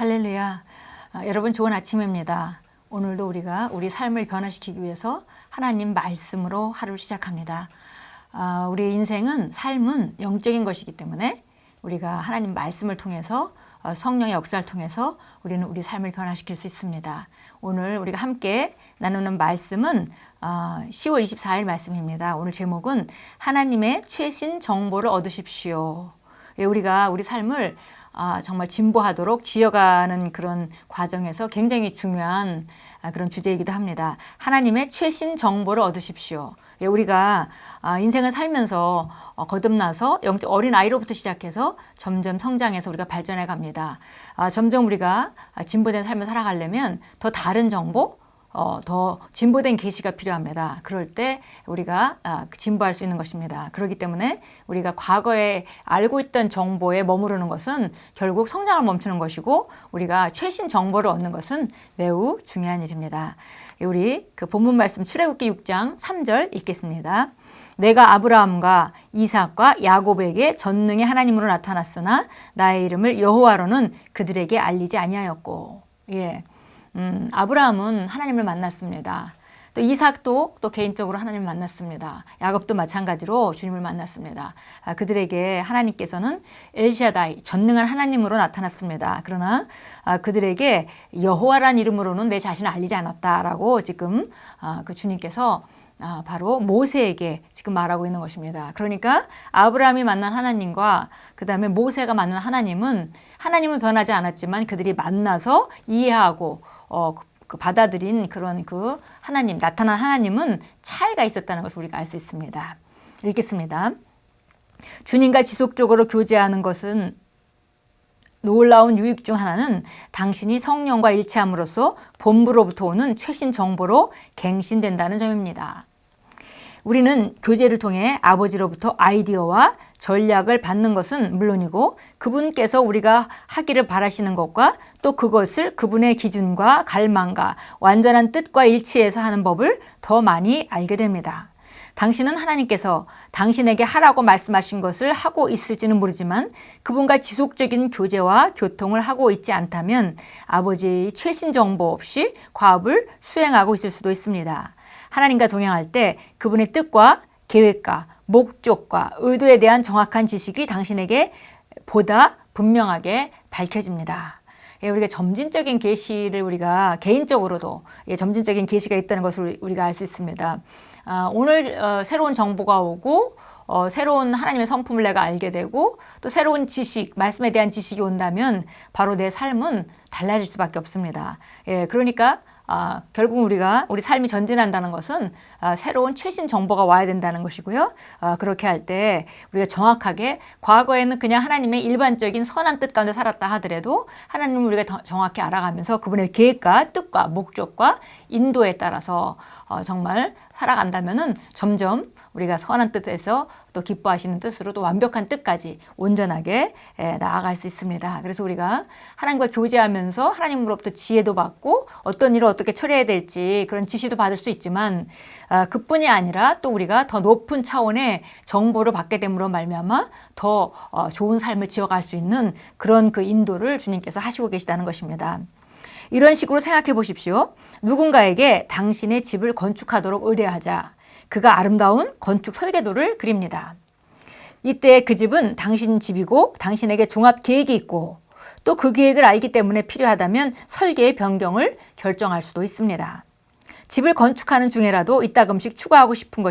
할렐루야. 여러분 좋은 아침입니다. 오늘도 우리가 우리 삶을 변화시키기 위해서 하나님 말씀으로 하루를 시작합니다. 우리의 인생은 삶은 영적인 것이기 때문에 우리가 하나님 말씀을 통해서 성령의 역사를 통해서 우리는 우리 삶을 변화시킬 수 있습니다. 오늘 우리가 함께 나누는 말씀은 10월 24일 말씀입니다. 오늘 제목은 하나님의 최신 정보를 얻으십시오. 우리가 우리 삶을 정말 진보하도록 지어가는 그런 과정에서 굉장히 중요한 그런 주제이기도 합니다. 하나님의 최신 정보를 얻으십시오. 우리가 인생을 살면서 거듭나서 어린 아이로부터 시작해서 점점 성장해서 우리가 발전해 갑니다. 점점 우리가 진보된 삶을 살아가려면 더 다른 정보, 더 진보된 계시가 필요합니다. 그럴 때 우리가 진보할 수 있는 것입니다. 그렇기 때문에 우리가 과거에 알고 있던 정보에 머무르는 것은 결국 성장을 멈추는 것이고 우리가 최신 정보를 얻는 것은 매우 중요한 일입니다. 우리 그 본문 말씀 출애굽기 6장 3절 읽겠습니다. 내가 아브라함과 이삭과 야곱에게 전능의 하나님으로 나타났으나 나의 이름을 여호와로는 그들에게 알리지 아니하였고. 아브라함은 하나님을 만났습니다. 또 이삭도 또 개인적으로 하나님을 만났습니다. 야곱도 마찬가지로 주님을 만났습니다. 그들에게 하나님께서는 엘샤다이, 전능한 하나님으로 나타났습니다. 그러나 그들에게 여호와란 이름으로는 내 자신을 알리지 않았다라고 지금 그 주님께서 바로 모세에게 지금 말하고 있는 것입니다. 그러니까 아브라함이 만난 하나님과 그 다음에 모세가 만난 하나님은 변하지 않았지만 그들이 만나서 이해하고 받아들인 그런 그 하나님, 나타난 하나님은 차이가 있었다는 것을 우리가 알 수 있습니다. 읽겠습니다. 주님과 지속적으로 교제하는 것은 놀라운 유익 중 하나는 당신이 성령과 일치함으로써 본부로부터 오는 최신 정보로 갱신된다는 점입니다. 우리는 교제를 통해 아버지로부터 아이디어와 전략을 받는 것은 물론이고 그분께서 우리가 하기를 바라시는 것과 또 그것을 그분의 기준과 갈망과 완전한 뜻과 일치해서 하는 법을 더 많이 알게 됩니다. 당신은 하나님께서 당신에게 하라고 말씀하신 것을 하고 있을지는 모르지만 그분과 지속적인 교제와 교통을 하고 있지 않다면 아버지의 최신 정보 없이 과업을 수행하고 있을 수도 있습니다. 하나님과 동행할 때 그분의 뜻과 계획과 목적과 의도에 대한 정확한 지식이 당신에게 보다 분명하게 밝혀집니다. 우리가 점진적인 계시를 우리가 개인적으로도 점진적인 계시가 있다는 것을 우리가 알 수 있습니다. 오늘 새로운 정보가 오고 새로운 하나님의 성품을 내가 알게 되고 또 새로운 지식, 말씀에 대한 지식이 온다면 바로 내 삶은 달라질 수밖에 없습니다. 그러니까 결국 우리 삶이 전진한다는 것은 새로운 최신 정보가 와야 된다는 것이고요. 그렇게 할 때 우리가 정확하게 과거에는 그냥 하나님의 일반적인 선한 뜻 가운데 살았다 하더라도 하나님을 우리가 정확히 알아가면서 그분의 계획과 뜻과 목적과 인도에 따라서 정말 살아간다면은 점점 우리가 선한 뜻에서 또 기뻐하시는 뜻으로 또 완벽한 뜻까지 온전하게 나아갈 수 있습니다. 그래서 우리가 하나님과 교제하면서 하나님으로부터 지혜도 받고 어떤 일을 어떻게 처리해야 될지 그런 지시도 받을 수 있지만 그뿐이 아니라 또 우리가 더 높은 차원의 정보를 받게 됨으로 말미암아 더 좋은 삶을 지어갈 수 있는 그런 그 인도를 주님께서 하시고 계시다는 것입니다. 이런 식으로 생각해 보십시오. 누군가에게 당신의 집을 건축하도록 의뢰하자. 그가 아름다운 건축 설계도를 그립니다. 이때 그 집은 당신 집이고 당신에게 종합 계획이 있고 또 그 계획을 알기 때문에 필요하다면 설계의 변경을 결정할 수도 있습니다. 집을 건축하는 중에라도 이따금씩 추가하고 싶은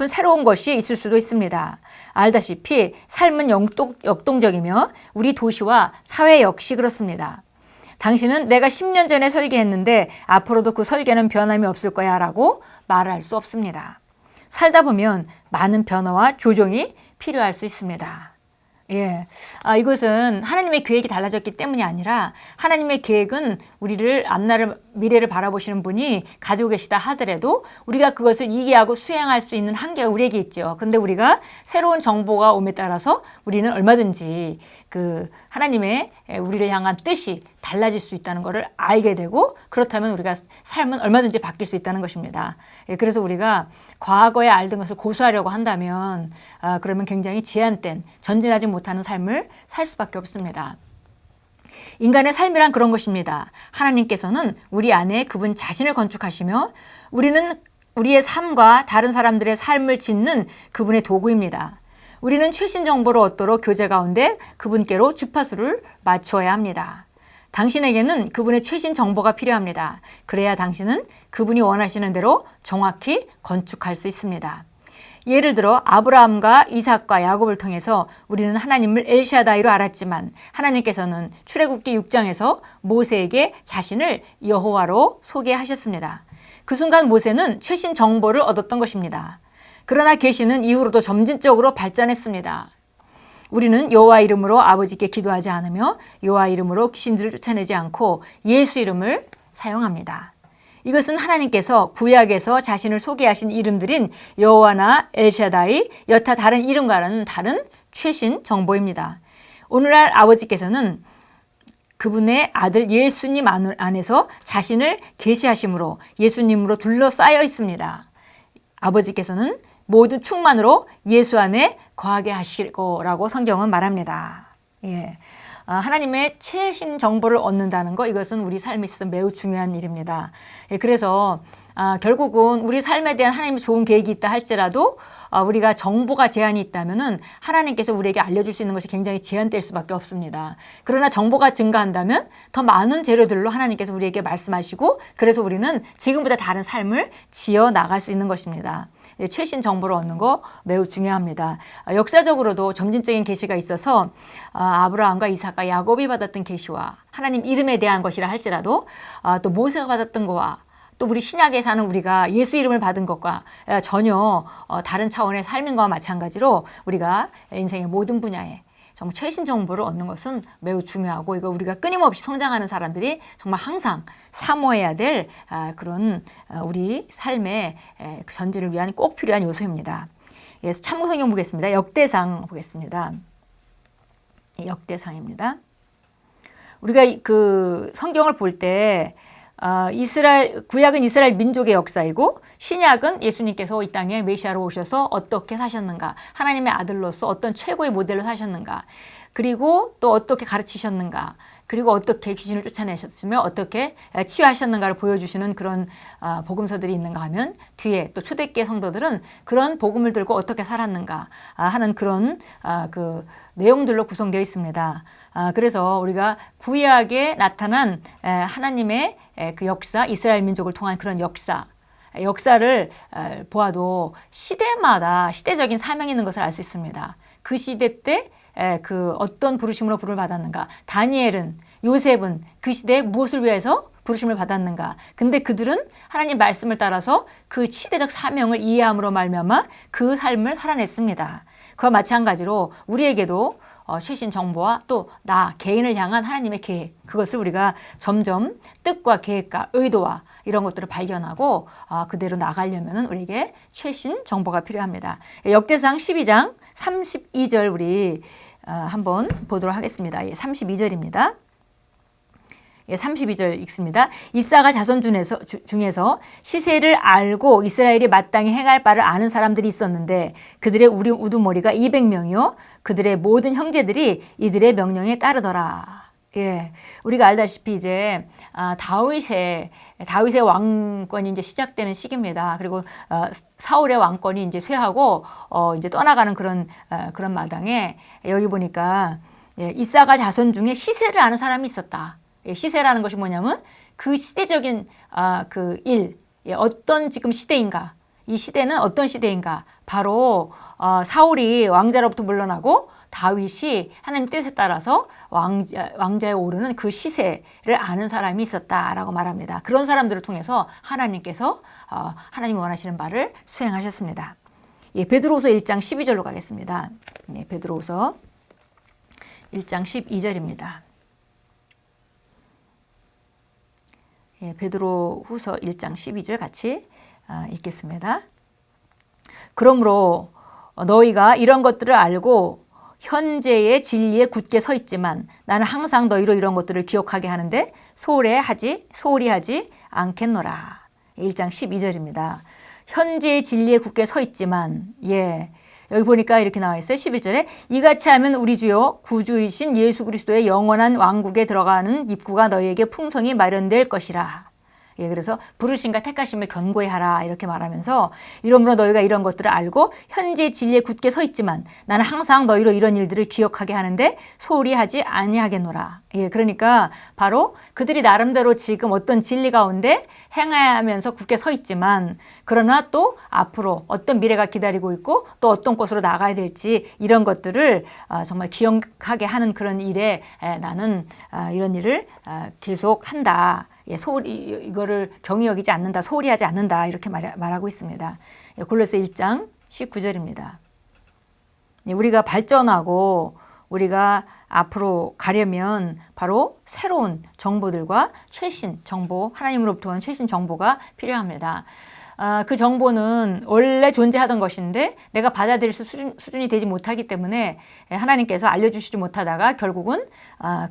새로운 것이 있을 수도 있습니다. 알다시피 삶은 역동적이며 우리 도시와 사회 역시 그렇습니다. 당신은 내가 10년 전에 설계했는데 앞으로도 그 설계는 변함이 없을 거야 라고 말할 수 없습니다. 살다 보면 많은 변화와 조정이 필요할 수 있습니다. 이것은 하나님의 계획이 달라졌기 때문이 아니라 하나님의 계획은 우리를 앞날을 미래를 바라보시는 분이 가지고 계시다 하더라도 우리가 그것을 이해하고 수행할 수 있는 한계가 우리에게 있죠. 그런데 우리가 새로운 정보가 옴에 따라서 우리는 얼마든지 그 하나님의 우리를 향한 뜻이 달라질 수 있다는 것을 알게 되고 그렇다면 우리가 삶은 얼마든지 바뀔 수 있다는 것입니다. 그래서 우리가 과거에 알던 것을 고수하려고 한다면 그러면 굉장히 제한된 전진하지 못하는 삶을 살 수밖에 없습니다. 인간의 삶이란 그런 것입니다. 하나님께서는 우리 안에 그분 자신을 건축하시며 우리는 우리의 삶과 다른 사람들의 삶을 짓는 그분의 도구입니다. 우리는 최신 정보를 얻도록 교제 가운데 그분께로 주파수를 맞추어야 합니다. 당신에게는 그분의 최신 정보가 필요합니다. 그래야 당신은 그분이 원하시는 대로 정확히 건축할 수 있습니다. 예를 들어 아브라함과 이삭과 야곱을 통해서 우리는 하나님을 엘샤다이로 알았지만 하나님께서는 출애굽기 6장에서 모세에게 자신을 여호와로 소개하셨습니다. 그 순간 모세는 최신 정보를 얻었던 것입니다. 그러나 계시는 이후로도 점진적으로 발전했습니다. 우리는 여호와 이름으로 아버지께 기도하지 않으며 여호와 이름으로 귀신들을 쫓아내지 않고 예수 이름을 사용합니다. 이것은 하나님께서 구약에서 자신을 소개하신 이름들인 여호와나 엘샤다이, 여타 다른 이름과는 다른 최신 정보입니다. 오늘날 아버지께서는 그분의 아들 예수님 안에서 자신을 계시하심으로 예수님으로 둘러싸여 있습니다. 아버지께서는 모든 충만으로 예수 안에 거하게 하실 거라고 성경은 말합니다. 예. 하나님의 최신 정보를 얻는다는 거, 이것은 우리 삶에 있어서 매우 중요한 일입니다. 예, 그래서 결국은 우리 삶에 대한 하나님의 좋은 계획이 있다 할지라도 우리가 정보가 제한이 있다면은 하나님께서 우리에게 알려줄 수 있는 것이 굉장히 제한될 수밖에 없습니다. 그러나 정보가 증가한다면 더 많은 재료들로 하나님께서 우리에게 말씀하시고 그래서 우리는 지금보다 다른 삶을 지어 나갈 수 있는 것입니다. 최신 정보를 얻는 거 매우 중요합니다. 역사적으로도 점진적인 계시가 있어서 아브라함과 이삭과 야곱이 받았던 계시와 하나님 이름에 대한 것이라 할지라도 또 모세가 받았던 거와 또 우리 신약에 사는 우리가 예수 이름을 받은 것과 전혀 다른 차원의 삶인 것과 마찬가지로 우리가 인생의 모든 분야에 정말 최신 정보를 얻는 것은 매우 중요하고 이거 우리가 끊임없이 성장하는 사람들이 정말 항상 사모해야 될 그런 우리 삶의 전진을 위한 꼭 필요한 요소입니다. 그래서 참고성경 보겠습니다. 역대상 보겠습니다. 역대상입니다. 우리가 그 성경을 볼 때 구약은 이스라엘 민족의 역사이고 신약은 예수님께서 이 땅에 메시아로 오셔서 어떻게 사셨는가, 하나님의 아들로서 어떤 최고의 모델로 사셨는가, 그리고 또 어떻게 가르치셨는가, 그리고 어떻게 귀신을 쫓아내셨으며 어떻게 치유하셨는가를 보여주시는 그런 복음서들이 있는가 하면 뒤에 또 초대교회 성도들은 그런 복음을 들고 어떻게 살았는가 하는 그런 그 내용들로 구성되어 있습니다. 그래서 우리가 구약에 나타난 하나님의 그 역사, 이스라엘 민족을 통한 그런 역사를 보아도 시대마다 시대적인 사명이 있는 것을 알 수 있습니다. 그 시대 때 그 어떤 부르심으로 부름을 받았는가, 다니엘은, 요셉은 그 시대에 무엇을 위해서 부르심을 받았는가. 근데 그들은 하나님 말씀을 따라서 그 시대적 사명을 이해함으로 말미암아 그 삶을 살아냈습니다. 그와 마찬가지로 우리에게도 최신 정보와 또 나 개인을 향한 하나님의 계획, 그것을 우리가 점점 뜻과 계획과 의도와 이런 것들을 발견하고 그대로 나가려면 우리에게 최신 정보가 필요합니다. 역대상 12장 32절 우리 한번 보도록 하겠습니다. 32절입니다. 32절 읽습니다. 이사갈 자손 중에서 시세를 알고 이스라엘이 마땅히 행할 바를 아는 사람들이 있었는데 그들의 우두머리가 200명이요 그들의 모든 형제들이 이들의 명령에 따르더라. 예, 우리가 알다시피 이제 다윗의 왕권이 이제 시작되는 시기입니다. 그리고 사울의 왕권이 이제 쇠하고 이제 떠나가는 그런 마당에 여기 보니까 이사갈 자손 중에 시세를 아는 사람이 있었다. 시세라는 것이 뭐냐면 그 시대적인 그 일, 어떤 지금 시대인가, 이 시대는 어떤 시대인가, 바로 사울이 왕자로부터 물러나고 다윗이 하나님 뜻에 따라서 왕자에 오르는 그 시세를 아는 사람이 있었다라고 말합니다. 그런 사람들을 통해서 하나님께서 하나님이 원하시는 바를 수행하셨습니다. 베드로후서 1장 12절로 가겠습니다. 베드로후서 1장 12절입니다. 베드로후서 1장 12절 같이 읽겠습니다. 그러므로 너희가 이런 것들을 알고 현재의 진리에 굳게 서 있지만 나는 항상 너희로 이런 것들을 기억하게 하는데 소홀히 하지 않겠노라. 1장 12절입니다. 현재의 진리에 굳게 서 있지만 여기 보니까 이렇게 나와 있어요. 11절에 이같이 하면 우리 주요 구주이신 예수 그리스도의 영원한 왕국에 들어가는 입구가 너희에게 풍성히 마련될 것이라. 예, 그래서 부르심과 택하심을 견고히 하라 이렇게 말하면서 이러므로 너희가 이런 것들을 알고 현재 진리에 굳게 서 있지만 나는 항상 너희로 이런 일들을 기억하게 하는데 소홀히 하지 아니하겠노라. 예, 그러니까 바로 그들이 나름대로 지금 어떤 진리 가운데 행하면서 굳게 서 있지만 그러나 또 앞으로 어떤 미래가 기다리고 있고 또 어떤 곳으로 나가야 될지 이런 것들을 정말 기억하게 하는 그런 일에 나는 이런 일을 계속 한다. 예, 소홀히 이거를 경히 여기지 않는다, 소홀히 하지 않는다 이렇게 말하고 있습니다. 예, 골로새 1장 19절입니다. 예, 우리가 발전하고 우리가 앞으로 가려면 바로 새로운 정보들과 최신 정보, 하나님으로부터 오는 최신 정보가 필요합니다. 그 정보는 원래 존재하던 것인데 내가 받아들일 수준이 되지 못하기 때문에 하나님께서 알려주시지 못하다가 결국은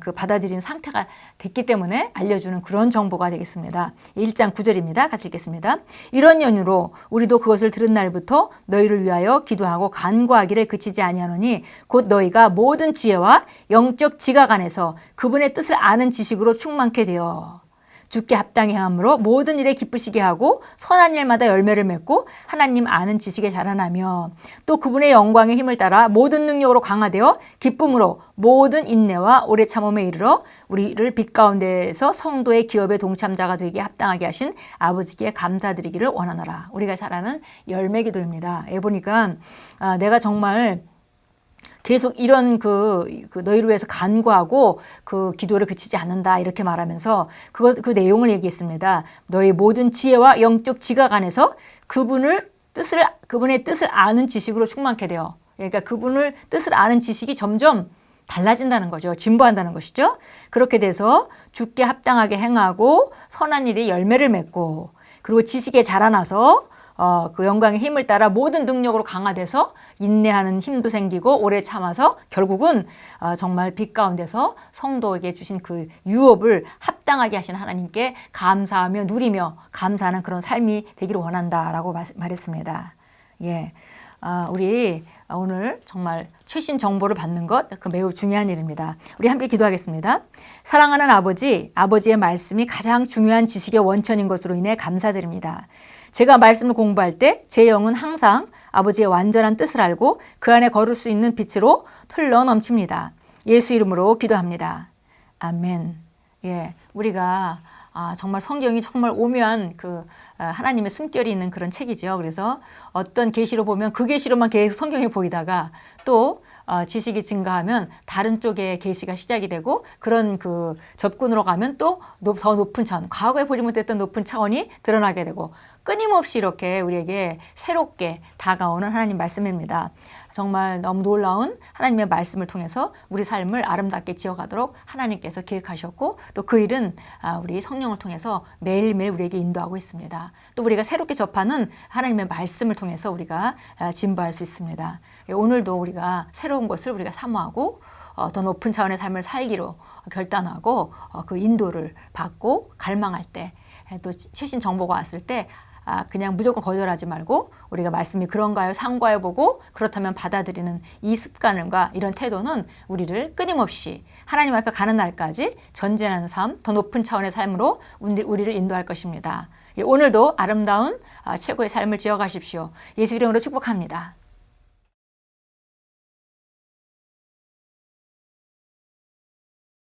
그 받아들인 상태가 됐기 때문에 알려주는 그런 정보가 되겠습니다. 1장 9절입니다. 같이 읽겠습니다. 이런 연유로 우리도 그것을 들은 날부터 너희를 위하여 기도하고 간구하기를 그치지 아니하노니 곧 너희가 모든 지혜와 영적 지각 안에서 그분의 뜻을 아는 지식으로 충만케 되어 주께 합당히 행함으로 모든 일에 기쁘시게 하고 선한 일마다 열매를 맺고 하나님 아는 지식에 자라나며 또 그분의 영광의 힘을 따라 모든 능력으로 강화되어 기쁨으로 모든 인내와 오래 참음에 이르러 우리를 빛 가운데에서 성도의 기업의 동참자가 되게 합당하게 하신 아버지께 감사드리기를 원하노라. 우리가 잘하는 열매 기도입니다. 보니까 내가 정말 계속 이런 너희를 위해서 간구하고 그 기도를 그치지 않는다 이렇게 말하면서 그 내용을 얘기했습니다. 너희 모든 지혜와 영적 지각 안에서 그분의 뜻을 아는 지식으로 충만케 되어, 그러니까 그분의 뜻을 아는 지식이 점점 달라진다는 거죠. 진보한다는 것이죠. 그렇게 돼서 주께 합당하게 행하고 선한 일이 열매를 맺고 그리고 지식에 자라나서 그 영광의 힘을 따라 모든 능력으로 강화돼서 인내하는 힘도 생기고 오래 참아서 결국은 정말 빛 가운데서 성도에게 주신 그 유업을 합당하게 하신 하나님께 감사하며 누리며 감사하는 그런 삶이 되기를 원한다라고 말했습니다. 예, 우리 오늘 정말 최신 정보를 받는 것 그 매우 중요한 일입니다. 우리 함께 기도하겠습니다. 사랑하는 아버지, 아버지의 말씀이 가장 중요한 지식의 원천인 것으로 인해 감사드립니다. 제가 말씀을 공부할 때 제 영은 항상 아버지의 완전한 뜻을 알고 그 안에 걸을 수 있는 빛으로 흘러 넘칩니다. 예수 이름으로 기도합니다. 아멘. 예, 우리가 정말 성경이 정말 오묘한 하나님의 숨결이 있는 그런 책이죠. 그래서 어떤 계시로 보면 그 계시로만 계속 성경이 보이다가 또 지식이 증가하면 다른 쪽에 계시가 시작이 되고 그런 접근으로 가면 또 더 높은 차원, 과거에 보지 못했던 높은 차원이 드러나게 되고 끊임없이 이렇게 우리에게 새롭게 다가오는 하나님 말씀입니다. 정말 너무 놀라운 하나님의 말씀을 통해서 우리 삶을 아름답게 지어가도록 하나님께서 계획하셨고 또 그 일은 우리 성령을 통해서 매일매일 우리에게 인도하고 있습니다. 또 우리가 새롭게 접하는 하나님의 말씀을 통해서 우리가 진보할 수 있습니다. 오늘도 우리가 새로운 것을 우리가 사모하고 더 높은 차원의 삶을 살기로 결단하고 그 인도를 받고 갈망할 때 또 최신 정보가 왔을 때 그냥 무조건 거절하지 말고 우리가 말씀이 그런가요? 상고해 보고 그렇다면 받아들이는 이 습관과 이런 태도는 우리를 끊임없이 하나님 앞에 가는 날까지 전진하는 삶, 더 높은 차원의 삶으로 우리를 인도할 것입니다. 오늘도 아름다운 최고의 삶을 지어가십시오. 예수 이름으로 축복합니다.